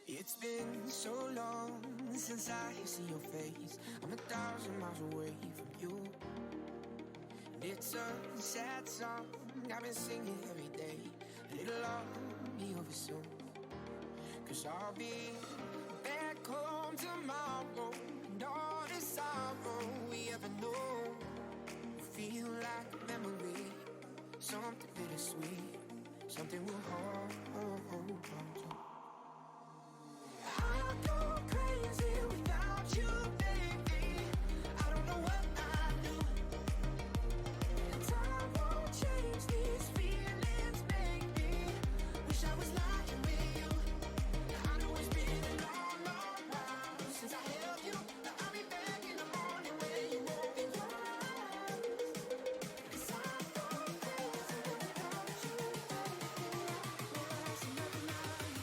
It's been so long since I see your face. I'm 1,000 miles away from you. And it's a sad song I've been singing every day. And it'll all be over soon. 'Cause I'll be back home tomorrow. And all the sorrow we ever knew will feel like a memory. Something bittersweet. Something we'll hold on to. I'll go crazy without you, baby. I don't know what I do. And time won't change these feelings, baby. Wish I was lying with you. I know it's been a long, long while since I held you. But I'll be back in the morning when you open your eyes. 'Cause I'll go crazy without you, baby. There's another night.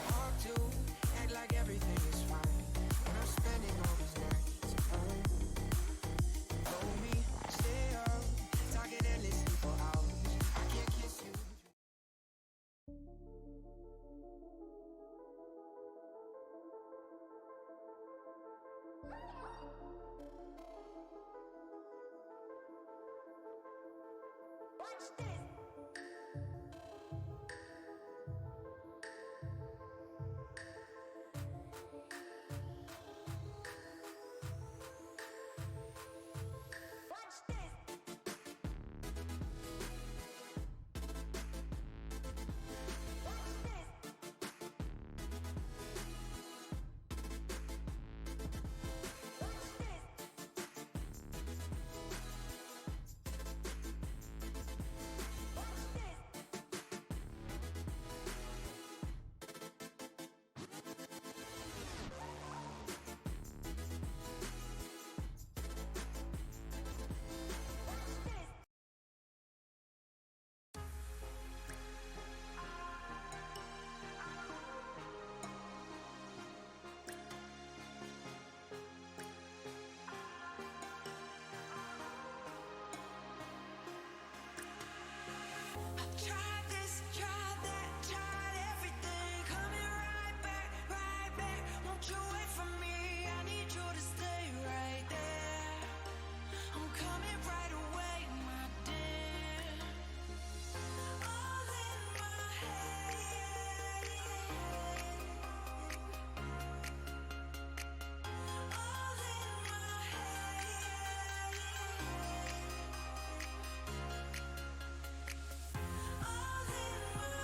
Hard to act like everything is fine when I'm spending all these nights alone. Told me stay up, talking endlessly for hours. I can't kiss you. Tried this, tried that, tried everything. Coming right back, right back. Won't you wait for me? I need you to stay right there. I'm coming right away, my dear. All in my head. All in my head. All in my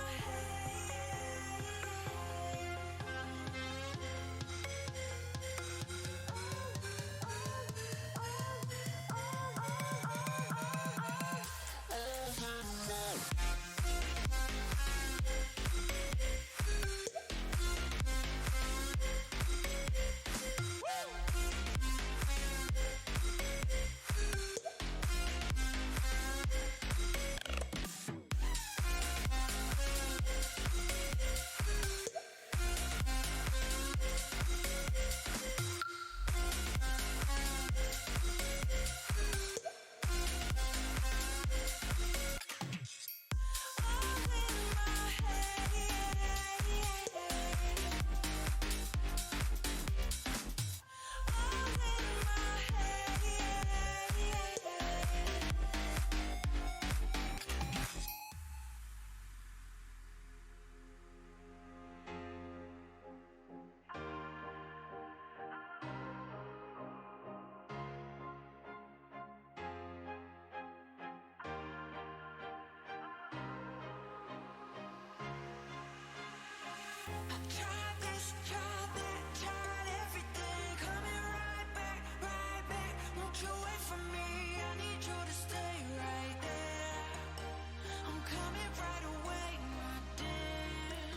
Tried this, tried that, tried everything. Coming right back, right back. Won't you wait for me? I need you to stay right there. I'm coming right away, my dear.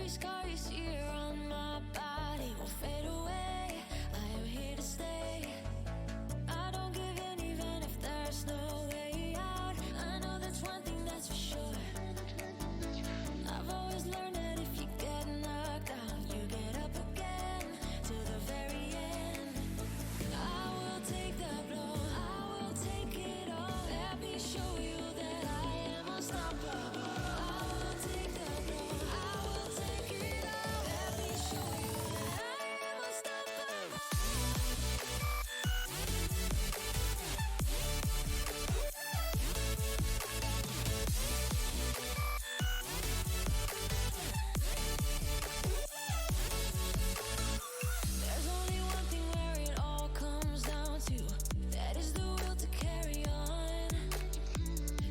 every scar you see here on my body will fade away. I am here to stay. I don't give in even if there's no way out. I know that's one thing that's for sure. I've always learned that if you get knocked down, you get up again to the very end. I will take the blow, I will take it all. Let me show you that I am unstoppable. I will take the blow, I will take it all. Let me show you that I am unstoppable. There's only one thing where it all comes down to. That is the will to carry on.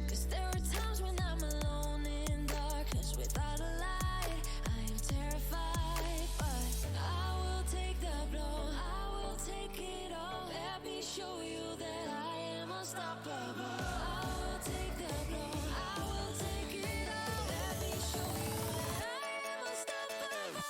'Cause there are times when I'm alone in darkness without a light. I am terrified, but I will take the blow, I will take it all. Let me show you that I am unstoppable. I will take the blow, I will take it all. Let me show you that I am unstoppable.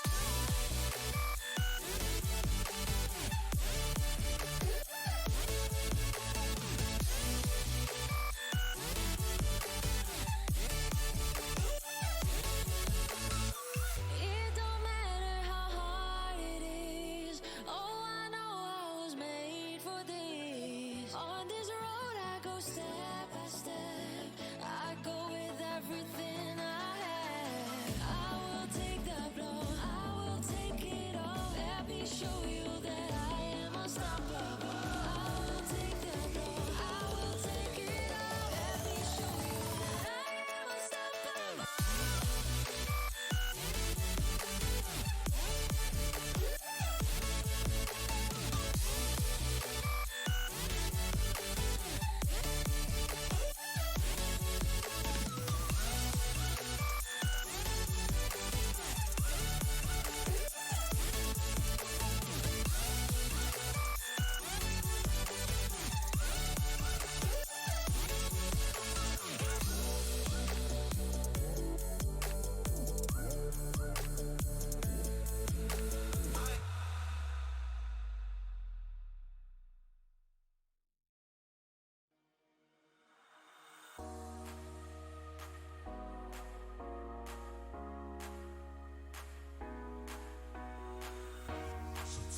It don't matter how hard it is. Oh, I know I was made for this. On this road I go step by step. I go with everything I have. I will take the blow, I will take it all. Let me show you that I am unstoppable. I will take the blow, I will take it all. Let me show you that I am unstoppable.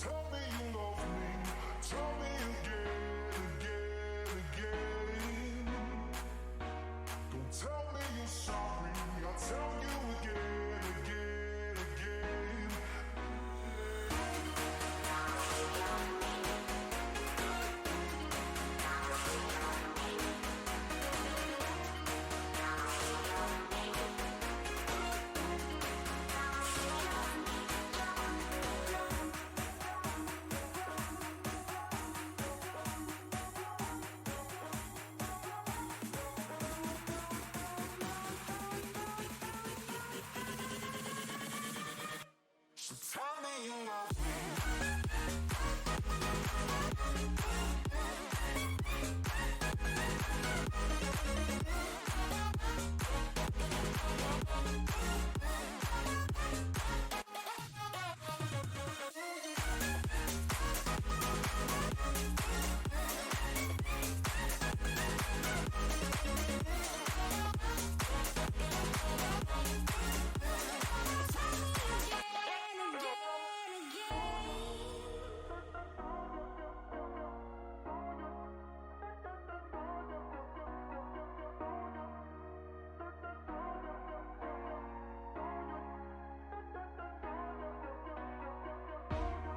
Tell me you love me, tell me again, again. Don't tell me you're sorry, I'll tell you again. So tell me you love me.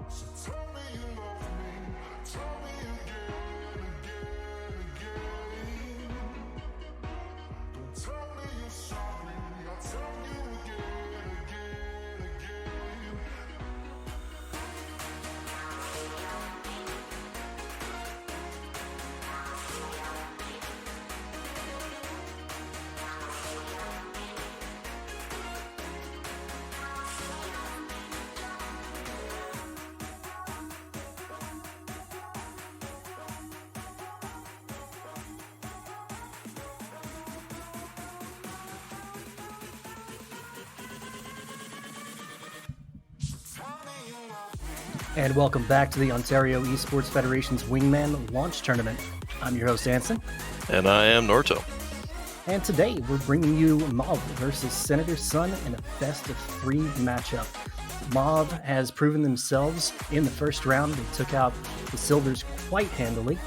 So tell me you love me, tell me again. Don't tell me you're sorry, I'll tell you again. And welcome back to the Ontario Esports Federation's Wingman Launch Tournament. I'm your host, Anson. And I am Norto. And today we're bringing you MauVe versus Senator Sun in a best-of-3 matchup. MauVe has proven themselves in the first round. They took out the Silvers quite handily.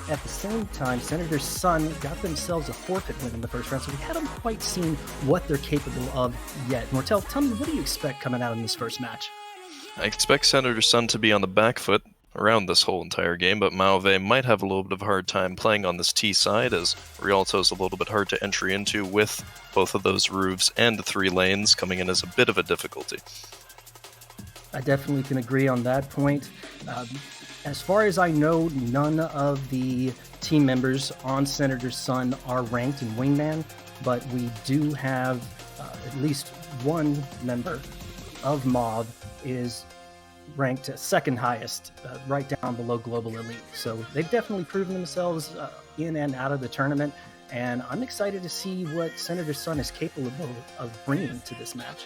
At the same time, Senator Sun got themselves a forfeit win in the first round, so we haven't quite seen what they're capable of yet. Nortel, tell me, what do you expect coming out in this first match? I expect Senator Sun to be on the back foot around this whole entire game, but MauVe might have a little bit of a hard time playing on this T side, as Rialto is a little bit hard to entry into with both of those roofs and the 3 lanes coming in as a bit of a difficulty. I definitely can agree on that point. As far as I know, none of the team members on Senator Sun are ranked in Wingman, but we do have at least one member of MauVe is ranked second highest, right down below Global Elite. So they've definitely proven themselves in and out of the tournament, and I'm excited to see what Senator Sun is capable of bringing to this match.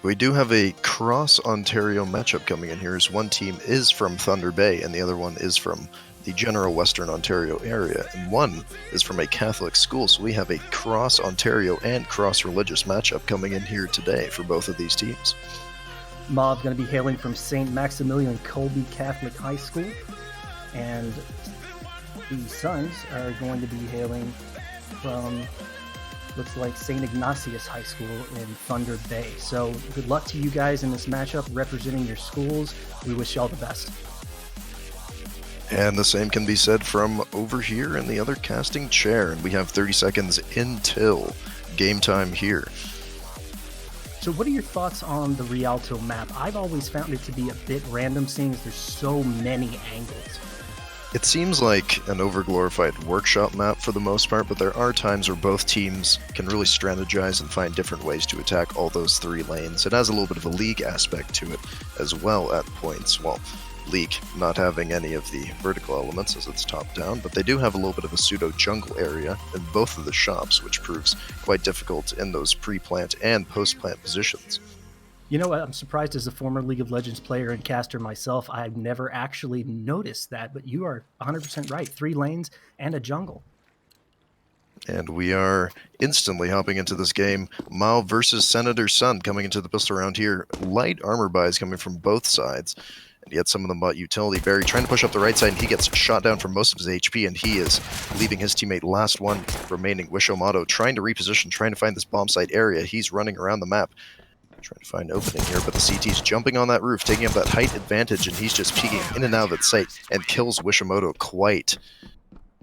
We do have a cross-Ontario matchup coming in here, as one team is from Thunder Bay and the other one is from the general Western Ontario area, and one is from a Catholic school, so we have a cross-Ontario and cross-religious matchup coming in here today for both of these teams. MauVe going to be hailing from St. Maximilian Colby Catholic High School, and the Suns are going to be hailing from, looks like, St. Ignatius High School in Thunder Bay. So good luck to you guys in this matchup representing your schools. We wish you all the best. And the same can be said from over here in the other casting chair, and we have 30 seconds until game time here. So what are your thoughts on the Rialto map? I've always found it to be a bit random, seeing as there's so many angles. It seems like an overglorified workshop map for the most part, but there are times where both teams can really strategize and find different ways to attack all those 3 lanes. It has a little bit of a League aspect to it as well at points. Well, League not having any of the vertical elements as it's top down, but they do have a little bit of a pseudo jungle area in both of the shops, which proves quite difficult in those pre-plant and post-plant positions. You know what? I'm surprised, as a former League of Legends player and caster myself, I've never actually noticed that, but you are 100% right. 3 lanes and a jungle. And we are instantly hopping into this game. MauVe versus Senator Sun coming into the pistol round here. Light armor buys coming from both sides. And yet some of them bought utility. Barry trying to push up the right side, and he gets shot down for most of his HP, and he is leaving his teammate last one remaining. Wishomato trying to reposition, trying to find this bomb site area. He's running around the map, trying to find an opening here, but the CT's jumping on that roof, taking up that height advantage, and he's just peeking in and out of its sight and kills Wishomato quite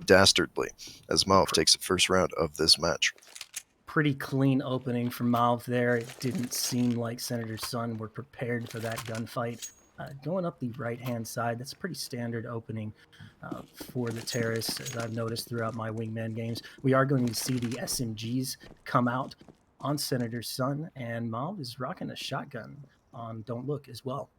dastardly as MauVe takes the first round of this match. Pretty clean opening from MauVe there. It didn't seem like Senator Sun were prepared for that gunfight. Going up the right-hand side, that's a pretty standard opening for the terrace, as I've noticed throughout my Wingman games. We are going to see the SMGs come out on Senator Sun, and MauVe is rocking a shotgun on Don't Look as well.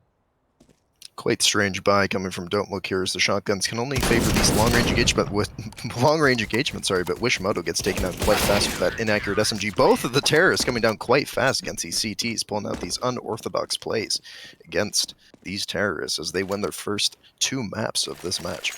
Quite strange buy coming from Don't Look here, as the shotguns can only favor these long-range engagements, but Wishimoto gets taken out quite fast with that inaccurate SMG. Both of the terrorists coming down quite fast against these CTs, pulling out these unorthodox plays against these terrorists as they win their first 2 maps of this match.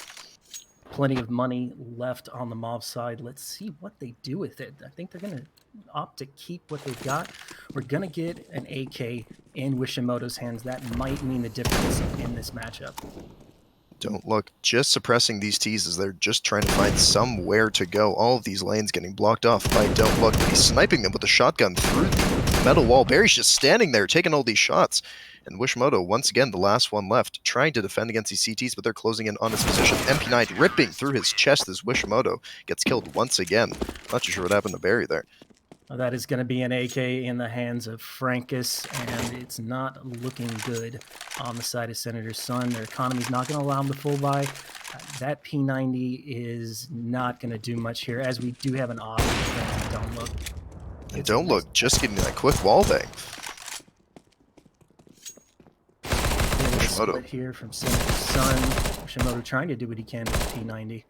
Plenty of money left on the MauVe side. Let's see what they do with it. I think they're going to opt to keep what they've got. We're going to get an AK in Wishimoto's hands. That might mean the difference in this matchup. Don't Look just suppressing these T's as they're just trying to find somewhere to go. All of these lanes getting blocked off by Don't Look. He's sniping them with a shotgun through the metal wall. Barry's just standing there taking all these shots. And Wishimoto, once again, the last one left, trying to defend against these CTs, but they're closing in on his position. MP9 ripping through his chest as Wishimoto gets killed once again. Not too sure what happened to Barry there. That is going to be an AK in the hands of Frankus, and it's not looking good on the side of Senator Sun. Their economy's not going to allow them to full buy. That P90 is not going to do much here, as we do have an off. Don't Look. And Don't Look just getting that quick wall bang. Split here from Senator Sun. Wishimoto trying to do what he can with the P90.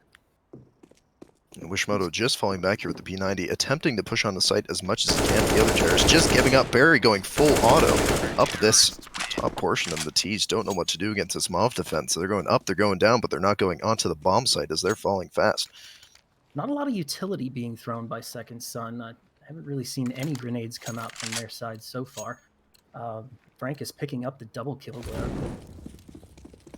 And Wishimoto just falling back here with the P90, attempting to push on the site as much as he can. The other terrorists just giving up. Barry going full auto up this top portion of the T's don't know what to do against this MauVe defense. So they're going up, they're going down, but they're not going onto the bomb site as they're falling fast. Not a lot of utility being thrown by Second Son. I haven't really seen any grenades come out from their side so far. Frank is picking up the double kill there.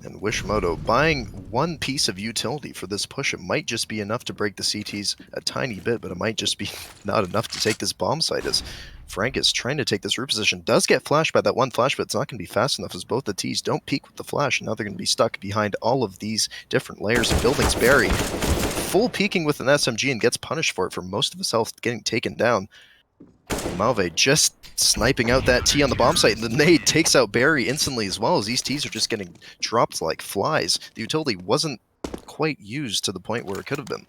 And Wishimoto buying one piece of utility for this push. It might just be enough to break the CTs a tiny bit, but it might just be not enough to take this bomb site as Frank is trying to take this root position. Does get flashed by that one flash, but it's not going to be fast enough as both the T's don't peek with the flash, and now they're going to be stuck behind all of these different layers of buildings. Barry full peeking with an SMG and gets punished for it for most of his health getting taken down. MauVe just sniping out that T on the bomb site, and the nade takes out Barry instantly as well, as these Ts are just getting dropped like flies. The utility wasn't quite used to the point where it could have been.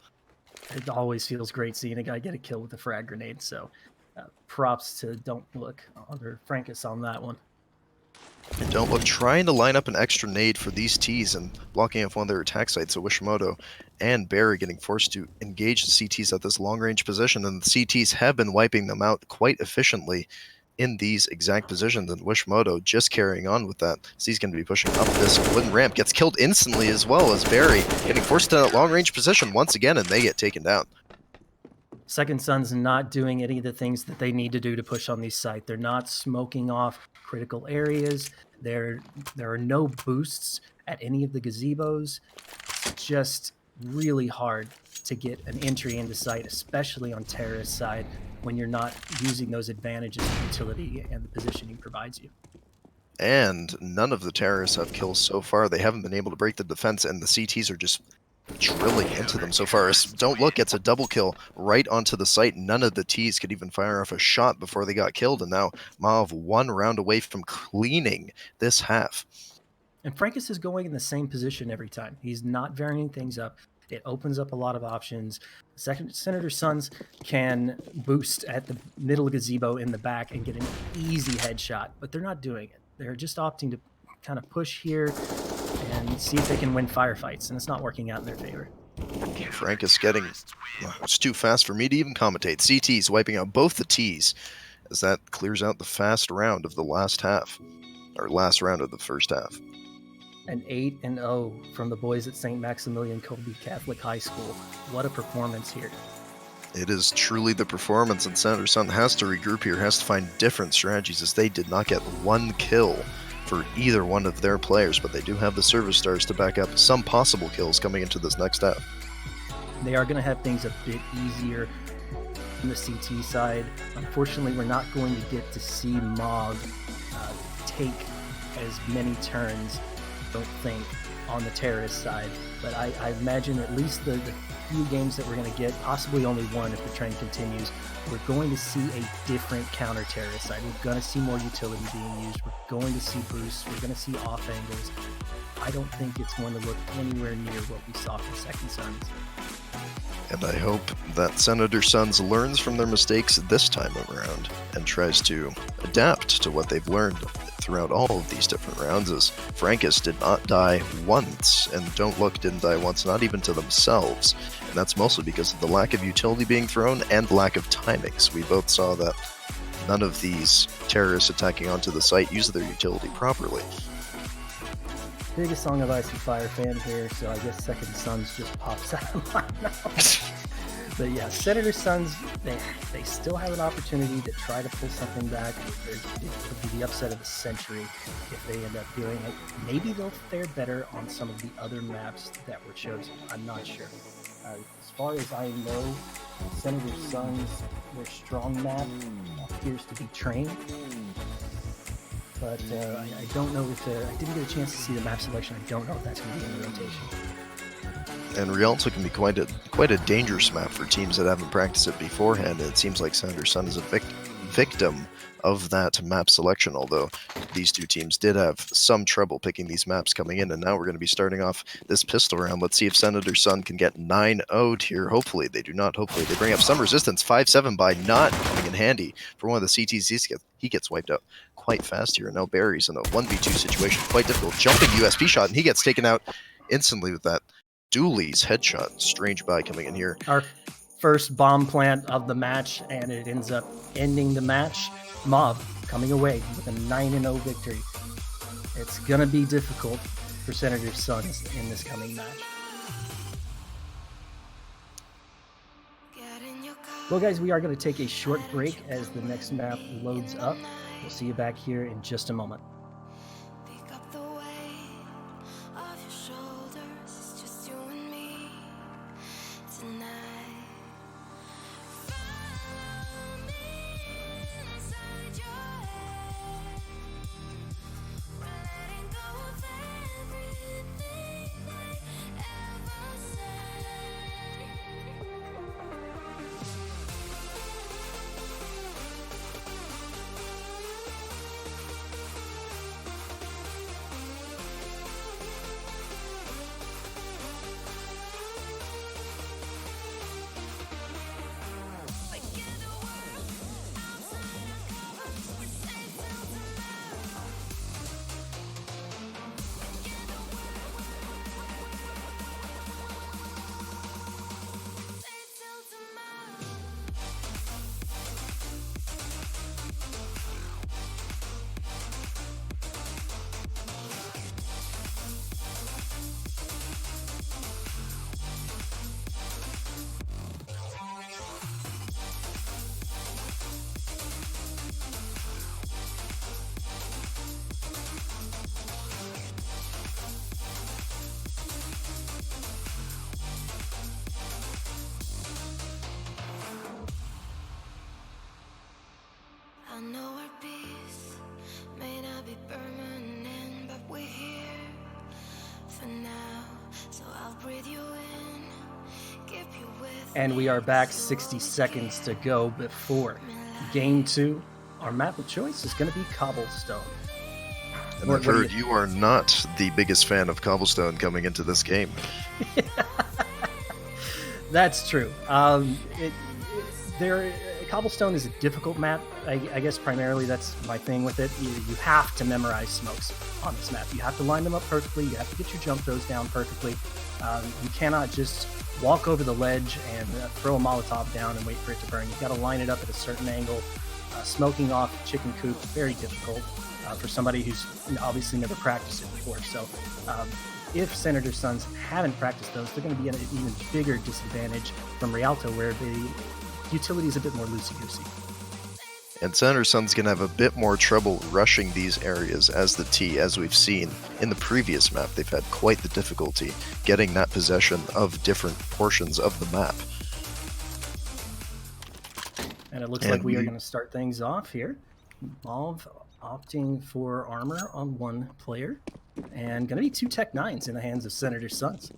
It always feels great seeing a guy get a kill with a frag grenade, so props to Don't Look under Frankus on that one. And Don't Look trying to line up an extra nade for these Ts and blocking off one of their attack sites, so Wishimoto and Barry getting forced to engage the CTs at this long-range position, and the CTs have been wiping them out quite efficiently in these exact positions, and Wishimoto just carrying on with that. So he's going to be pushing up this wooden ramp, gets killed instantly as well as Barry getting forced to that long-range position once again, and they get taken down. Second Son's not doing any of the things that they need to do to push on these sites. They're not smoking off critical areas. There are no boosts at any of the gazebos. It's just really hard to get an entry into sight, especially on terrorist side, when you're not using those advantages of utility and the positioning provides you. And none of the terrorists have kills so far. They haven't been able to break the defense, and the CTs are just drilling into them so far. Don't Look gets a double kill right onto the site. None of the T's could even fire off a shot before they got killed, and now MauVe one round away from cleaning this half. And Frankus is going in the same position every time. He's not varying things up. It opens up a lot of options. Senator Sons can boost at the middle gazebo in the back and get an easy headshot, but they're not doing it. They're just opting to kind of push here and see if they can win firefights, and it's not working out in their favor. Frank is getting... it's too fast for me to even commentate. CT's wiping out both the T's as that clears out the fast round of the last half, or last round of the first half. An 8-0 from the boys at St. Maximilian Kolbe Catholic High School. What a performance here. It is truly the performance, and Senator Sun has to regroup here, has to find different strategies, as they did not get one kill for either one of their players, but they do have the service stars to back up some possible kills coming into this next half. They are going to have things a bit easier on the CT side. Unfortunately, we're not going to get to see MauVe take as many turns, don't think, on the terrorist side, but I imagine at least the few games that we're going to get, possibly only one if the trend continues, we're going to see a different counter-terrorist side. We're going to see more utility being used. We're going to see boosts. We're going to see off angles. I don't think it's going to look anywhere near what we saw from Second Sons. And I hope that Senator Sons learns from their mistakes this time around and tries to adapt to what they've learned throughout all of these different rounds, as Frankus did not die once, and Don't Look didn't die once, not even to themselves. And that's mostly because of the lack of utility being thrown and lack of timings. We both saw that none of these terrorists attacking onto the site used their utility properly. Biggest Song of Ice and Fire fan here, so I guess Second Sons just pops out of my mouth. But yeah, Senator Sons, they still have an opportunity to try to pull something back. It would be the upset of the century if they end up doing it. Maybe they'll fare better on some of the other maps that were chosen. I'm not sure. As far as I know, Senator Sons, their strong map appears to be Train. But I don't know if I didn't get a chance to see the map selection. I don't know if that's going to be in the rotation. And Rialto can be quite a dangerous map for teams that haven't practiced it beforehand. It seems like Senator Sun is a victim of that map selection, although these two teams did have some trouble picking these maps coming in, and now we're going to be starting off this pistol round. Let's see if Senator Sun can get 9-0'd here. Hopefully they do not. Hopefully they bring up some resistance. 5-7 by not coming in handy for one of the CTs. He gets wiped out quite fast here, and now Barry's in a 1v2 situation. Quite difficult. Jumping USP shot, and he gets taken out instantly with that Dooley's headshot. Strange buy coming in here. Our first bomb plant of the match, and it ends up ending the match. MauVe coming away with a 9-0 victory. It's going to be difficult for Senator Sons in this coming match. Well, guys, we are going to take a short break as the next map loads up. We'll see you back here in just a moment. Pick up the weight of your shoulders. It's just you and me tonight. Follow me inside your head. We're letting go of everything they ever said. I know our peace may not be permanent, but we're here for now. So I'll breathe you in, keep you with And me. we are back 60 seconds to go before Game 2. Our map of choice is going to be Cobblestone. And What I've do you- heard you are not the biggest fan of Cobblestone coming into this game. That's true. Cobblestone is a difficult map. I guess primarily that's my thing with it. You have to memorize smokes on this map. You have to line them up perfectly. You have to get your jump throws down perfectly. You cannot just walk over the ledge and throw a Molotov down and wait for it to burn. You've got to line it up at a certain angle. Smoking off chicken coop, very difficult for somebody who's obviously never practiced it before. So if Senator Sons haven't practiced those, they're going to be at an even bigger disadvantage from Rialto, where the utility is a bit more loosey-goosey. And Senator Sun's going to have a bit more trouble rushing these areas as the T, as we've seen in the previous map. They've had quite the difficulty getting that possession of different portions of the map. And it looks like we are going to start things off here. MauVe opting for armor on one player, and going to be 2 Tech 9s in the hands of Senator Sons.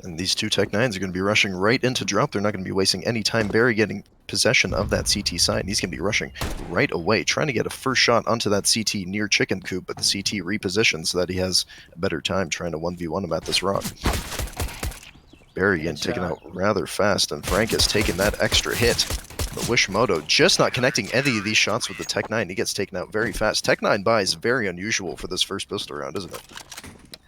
And these 2 Tech 9s are going to be rushing right into drop. They're not going to be wasting any time. Barry getting possession of that CT side, and he's going to be rushing right away, trying to get a first shot onto that CT near chicken coop, but the CT repositions so that he has a better time trying to 1v1 him at this rock. Barry getting taken out rather fast, and Frank has taken that extra hit. But Wishimoto just not connecting any of these shots with the Tech 9. He gets taken out very fast. Tech 9 buy is very unusual for this first pistol round, isn't it?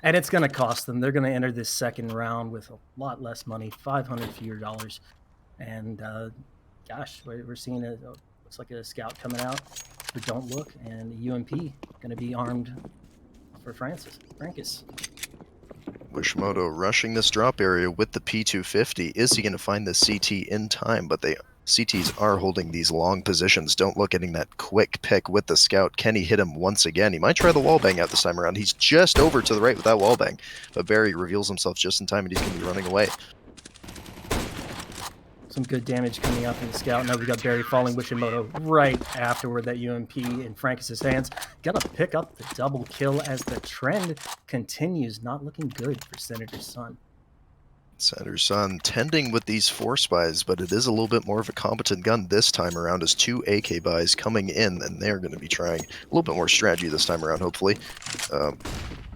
And it's going to cost them. They're going to enter this second round with a lot less money, $500 fewer dollars. And gosh, we're seeing looks like a scout coming out for Don't Look, and a UMP going to be armed for Francis. Wishimoto rushing this drop area with the P250. Is he going to find the CT in time? But CTs are holding these long positions. Don't Look getting that quick pick with the scout. Can he hit him once again? He might try the wallbang out this time around. He's just over to the right with that wallbang. But Barry reveals himself just in time, and he's going to be running away. Some good damage coming out from the scout. Now we got Barry falling. Wishimoto right afterward. That UMP in Francis' hands. Gonna pick up the double kill as the trend continues. Not looking good for Senator Sun. Senator Sun tending with these 4 spies, but it is a little bit more of a competent gun this time around as 2 AK buys coming in, and they're going to be trying a little bit more strategy this time around, hopefully.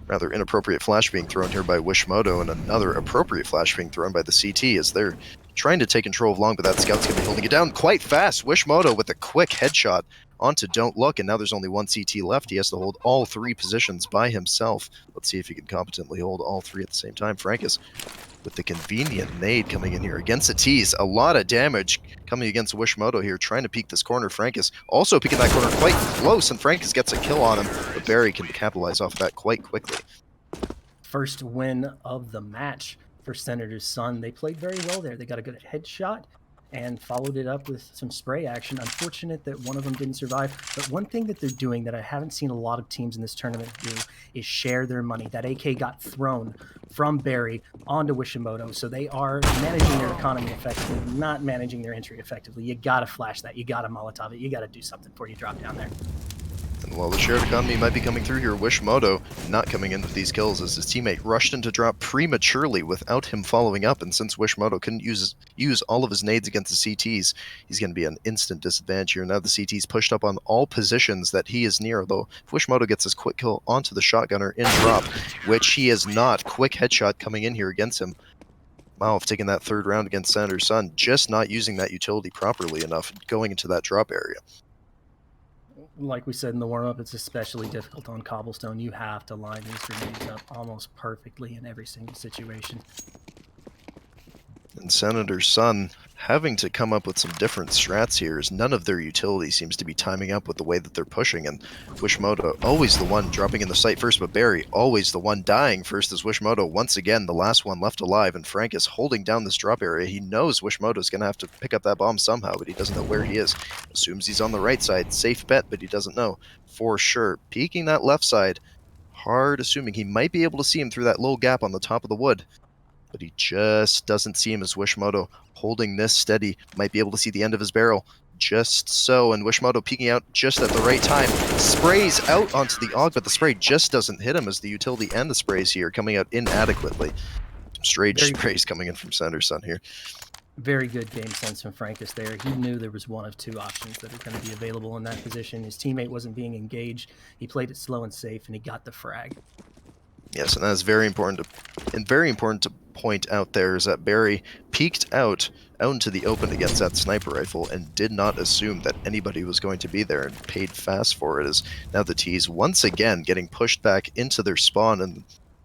Rather inappropriate flash being thrown here by Wishimoto, and another appropriate flash being thrown by the CT as they're trying to take control of long, but that scout's going to be holding it down quite fast. Wishimoto with a quick headshot onto Don't Look, and now there's only one CT left. He has to hold all 3 positions by himself. Let's see if he can competently hold all 3 at the same time. Frankus with the convenient nade coming in here against the T's. A lot of damage coming against Wishimoto here, trying to peek this corner. Frankus also peeking that corner quite close, and Frankus gets a kill on him, but Barry can capitalize off of that quite quickly. First win of the match for Senator's Son. They played very well there. They got a good headshot and followed it up with some spray action. Unfortunate that one of them didn't survive, but one thing that they're doing that I haven't seen a lot of teams in this tournament do is share their money. That AK got thrown from Barry onto Wishimoto, so they are managing their economy effectively, not managing their entry effectively. You gotta flash that, you gotta Molotov it, you gotta do something before you drop down there. And while the shared economy might be coming through here, Wishimoto not coming in with these kills as his teammate rushed into drop prematurely without him following up. And since Wishimoto couldn't use all of his nades against the CTs, he's going to be an instant disadvantage here. Now the CTs pushed up on all positions that he is near, though if Wishimoto gets his quick kill onto the shotgunner in drop, which he is not, quick headshot coming in here against him. MauVe taking that 3rd round against Senator's Son, just not using that utility properly enough, going into that drop area. Like we said in the warm-up, it's especially difficult on cobblestone. You have to line these grenades up almost perfectly in every single situation. And Senator's Son having to come up with some different strats here, as none of their utility seems to be timing up with the way that they're pushing. And Wishimoto always the one dropping in the site first, but Barry always the one dying first, as Wishimoto once again the last one left alive, and Frankus holding down this drop area. He knows Wishimoto's going to have to pick up that bomb somehow, but he doesn't know where he is. Assumes he's on the right side, safe bet, but he doesn't know for sure. Peeking that left side, hard assuming he might be able to see him through that little gap on the top of the wood, but he just doesn't see him, as Wishimoto holding this steady, might be able to see the end of his barrel just so, and Wishimoto peeking out just at the right time, sprays out onto the AUG, but the spray just doesn't hit him, as the utility and the sprays here coming out inadequately. Strange sprays coming in from Senator's Son here. Very good game sense from Frankus there. He knew there was one of 2 options that are going to be available in that position. His teammate wasn't being engaged. He played it slow and safe, and he got the frag. Yes, and that's very important to point out there, is that Barry peeked out into the open against that sniper rifle and did not assume that anybody was going to be there, and paid fast for it, as now the T's once again getting pushed back into their spawn, and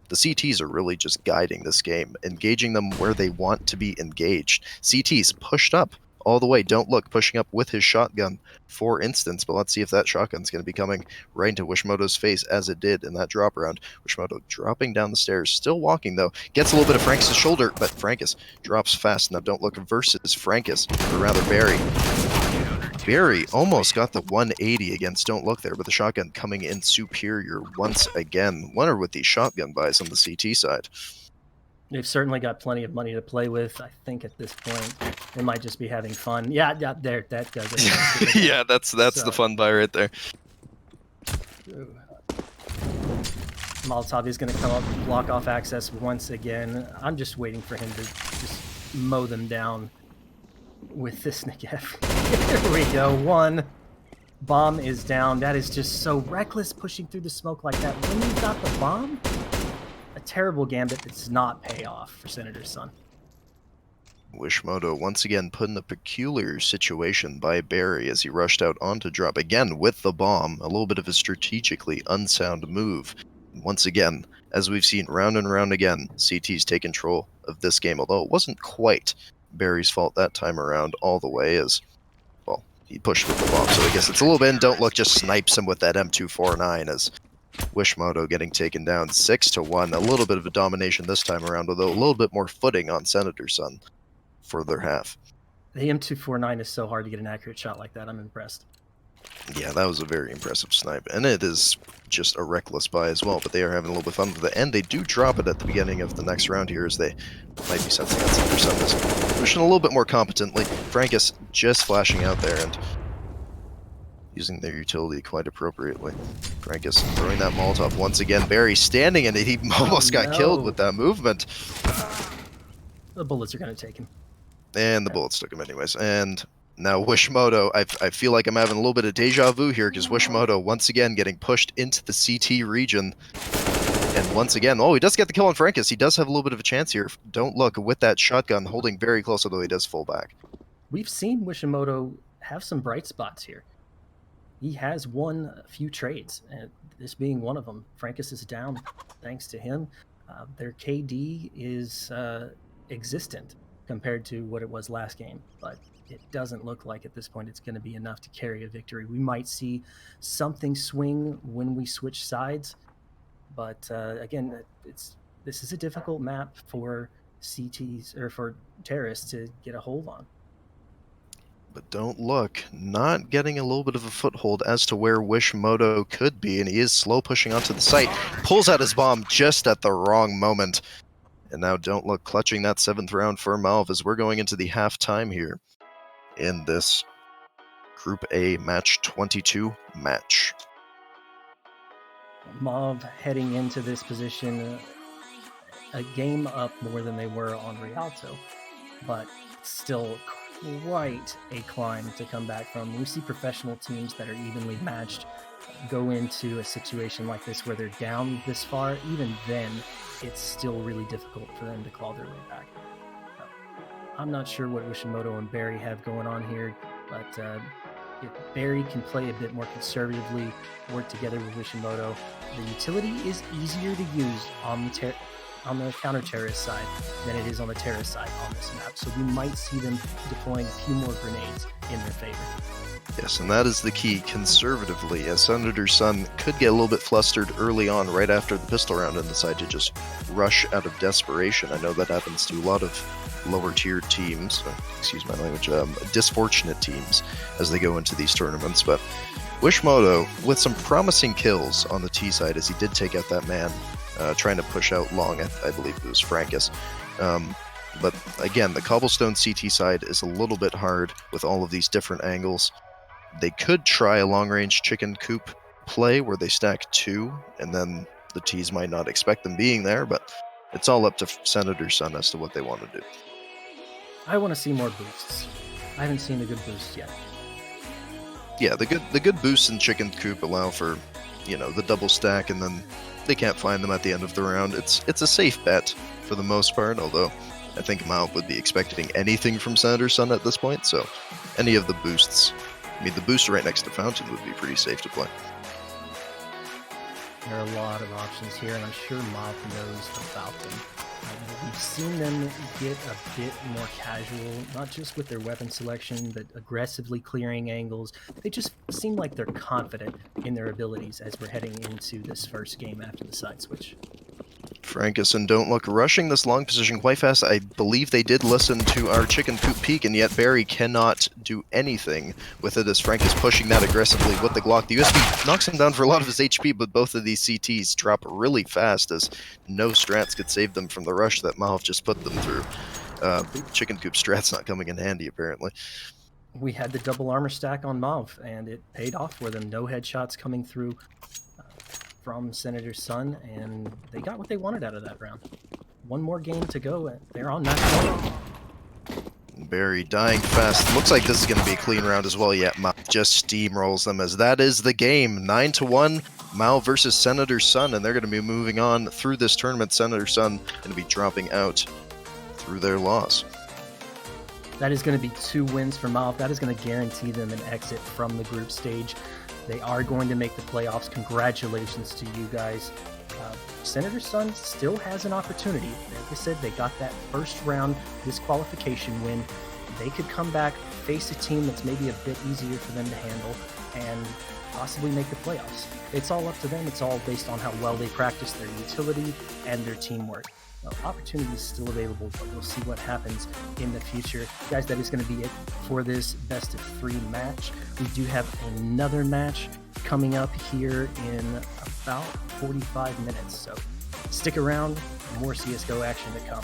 the CTs are really just guiding this game, engaging them where they want to be engaged. CTs pushed up all the way. Don't Look pushing up with his shotgun, for instance, but let's see if that shotgun's going to be coming right into Wishimoto's face, as it did in that drop round. Wishimoto dropping down the stairs, still walking though, gets a little bit of Frankus' shoulder, but Frankus drops fast. Now Don't Look versus Frankus, or rather Barry. Barry almost got the 180 against Don't Look there, but the shotgun coming in superior once again. Winner with these shotgun buys on the CT side. They've certainly got plenty of money to play with. I think at this point they might just be having fun. Yeah, there, that does it. Yeah, that's the fun buy right there. Molotov is going to come up, block off access once again. I'm just waiting for him to just mow them down with this Negev. Here we go. 1 bomb is down. That is just so reckless, pushing through the smoke like that when you got the bomb. A terrible gambit that does not pay off for Senator's Son. Wishimoto once again put in a peculiar situation by Barry as he rushed out onto drop again with the bomb, a little bit of a strategically unsound move. Once again, as we've seen round and round again, CT's take control of this game, although it wasn't quite Barry's fault that time around all the way, as, well, he pushed with the bomb, so I guess it's a little bit, and Don't Look just snipes him with that M249 as Wishimoto getting taken down 6-1. A little bit of a domination this time around, although a little bit more footing on Senator's Son for their half. The M249 is so hard to get an accurate shot like that. I'm impressed. Yeah, that was a very impressive snipe, and it is just a reckless buy as well, but they are having a little bit of fun with it, and they do drop it at the beginning of the next round here, as they might be sensing that Senator's Son is pushing a little bit more competently. Frankus just flashing out there and using their utility quite appropriately. Frankus throwing that Molotov once again. Barry standing in it. He almost got killed with that movement. The bullets are going to take him. And the bullets took him anyways. And now Wishimoto, I feel like I'm having a little bit of deja vu here, because Wishimoto once again getting pushed into the CT region. And once again, he does get the kill on Frankus. He does have a little bit of a chance here. Don't Look with that shotgun holding very close, although he does fall back. We've seen Wishimoto have some bright spots here. he has won a few trades, and this being one of them. Frankus is down thanks to him. Their KD is existent compared to what it was last game, but it doesn't look like at this point it's going to be enough to carry a victory. We might see something swing when we switch sides, but again, this is a difficult map for CTs or for terrorists to get a hold on. But don't look, not getting a little bit of a foothold as to where Wishimoto could be, and he is slow pushing onto the site, pulls out his bomb just at the wrong moment. And now don't look, clutching that 7th round for MauVe as we're going into the halftime here in this Group A Match 22 match. MauVe heading into this position, a game up more than they were on Rialto, but still quite a climb to come back from. We see professional teams that are evenly matched go into a situation like this where they're down this far. Even then, it's still really difficult for them to claw their way back. I'm not sure what Wishimoto and Barry have going on here, but if Barry can play a bit more conservatively, work together with Wishimoto, the utility is easier to use on the counter-terrorist side than it is on the terrorist side on this map. So we might see them deploying a few more grenades in their favor. Yes, and that is the key, conservatively, as Senator Sun could get a little bit flustered early on right after the pistol round and decide to just rush out of desperation. I know that happens to a lot of lower-tier teams, excuse my language, disfortunate teams as they go into these tournaments, but Wishimoto with some promising kills on the T side as he did take out that man trying to push out long, I believe it was Frankus. But again, the cobblestone CT side is a little bit hard with all of these different angles. They could try a long-range chicken coop play where they stack 2, and then the T's might not expect them being there, but it's all up to Senator Sun as to what they want to do. I want to see more boosts. I haven't seen a good boost yet. Yeah, the good boosts in chicken coop allow for, the double stack, and then they can't find them at the end of the round. It's a safe bet for the most part, although I think MauVe would be expecting anything from Senator Sun at this point, so any of the boosts, the boost right next to Fountain would be pretty safe to play. There are a lot of options here, and I'm sure MauVe knows about them. We've seen them get a bit more casual, not just with their weapon selection, but aggressively clearing angles. They just seem like they're confident in their abilities as we're heading into this first game after the side switch. Frankus and Don't Look rushing this long position quite fast. I believe they did listen to our chicken coop peek, and yet Barry cannot do anything with it as Frank is pushing that aggressively with the Glock. The USB knocks him down for a lot of his HP, but both of these CTs drop really fast as no strats could save them from the rush that MauVe just put them through. Chicken coop strats not coming in handy, apparently. We had the double armor stack on MauVe, and it paid off for them. No headshots coming through from Senator Sun, and they got what they wanted out of that round. One more game to go, and they're on match point. Barry dying fast. Looks like this is going to be a clean round as well, yet MauVe just steamrolls them as that is the game. 9-1, MauVe versus Senator Sun, and they're going to be moving on through this tournament. Senator Sun going to be dropping out through their loss. That is going to be 2 wins for MauVe. That is going to guarantee them an exit from the group stage. They are going to make the playoffs. Congratulations to you guys. Senator Sun still has an opportunity. Like I said, they got that first round disqualification win. They could come back, face a team that's maybe a bit easier for them to handle, and possibly make the playoffs. It's all up to them. It's all based on how well they practice their utility and their teamwork. Opportunity is still available, but we'll see what happens in the future. Guys, that is going to be it for this best of 3 match. We do have another match coming up here in about 45 minutes, so stick around. More CSGO action to come.